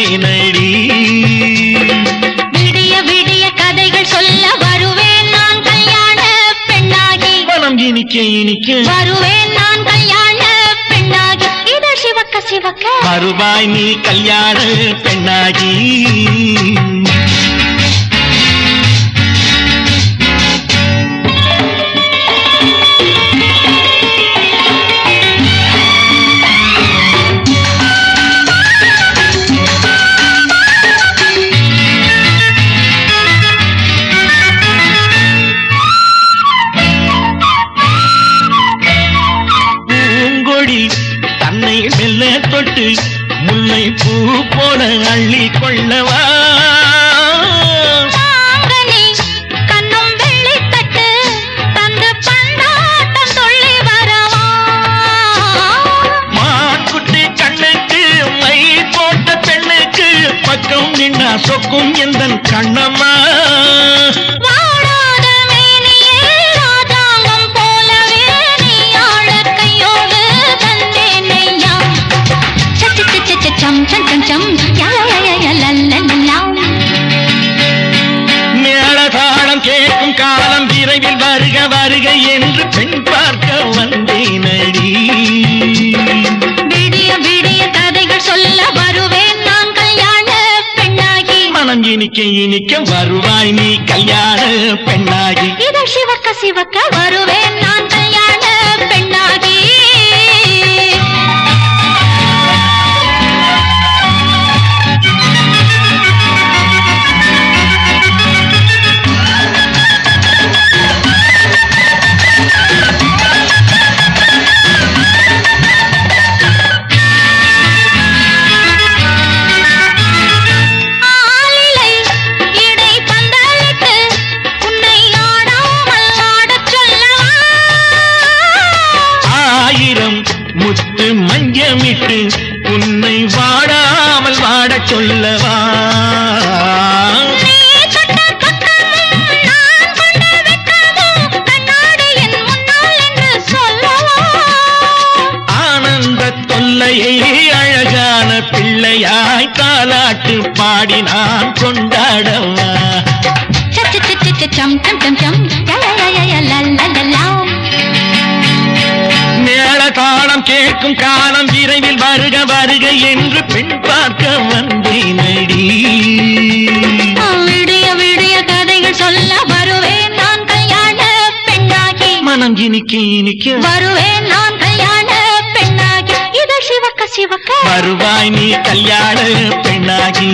வந்தேனடி. விடிய விடிய கதைகள் சொல்ல வருவேன் நான் கல்யாண பெண்ணாகி. மனம் இனிக்க இனிக்க வருவேன் நான் கல்யாண பெண்ணாகி. இதழ் சிவக்க சிவக்க வருவாய் நீ கல்யாண பெண்ணாகி. தன்னை மெல்ல தொட்டு முல்லை பூ போல அள்ளி கொள்ளவா. கண்ணும் வெள்ளி தட்டு தந்து பந்தாட்டம் சொல்லி வரவா. மான்குட்டி கண்ணுக்கு மை போட்ட பெண்ணுக்கு பக்கம் நின்னா சொக்கும் எந்தன் கண்ணம்மா. மேளதாளம் கேட்கும் காலம் விரைவில் வருக வருக என்று பெண் பார்க்க வந்தேனடி. விடிய விடிய கதைகள் சொல்ல வருவேன் நான் கல்யாண பெண்ணாகி. மனம் இனிக்க இனிக்க வருவாய் நீ கல்யாண பெண்ணாகி. இதழ் சிவக்க சிவக்க வருவேன் நான் கல்யாண பெண்ணாகி. முத்து மஞ்சமிட்டு உன்னை வாடாமல் வாடச் சொல்லவா. ஆனந்த தொல்லையை அழகான பிள்ளையாய் தாலாட்டு பாடி நான் கொண்டாடவா. மேளதாளம் கேட்கும் காலம் விரைவில் வருக வருக என்று பெண் பார்க்க வந்தேனடி. விடிய விடிய கதைகள் சொல்ல வருவேன் நான் கல்யாண பெண்ணாகி. மனம் இனிக்க இனிக்க வருவேன் நான் கல்யாண பெண்ணாகி. இதழ் சிவக்க சிவக்க வருவாய் நீ கல்யாண பெண்ணாகி.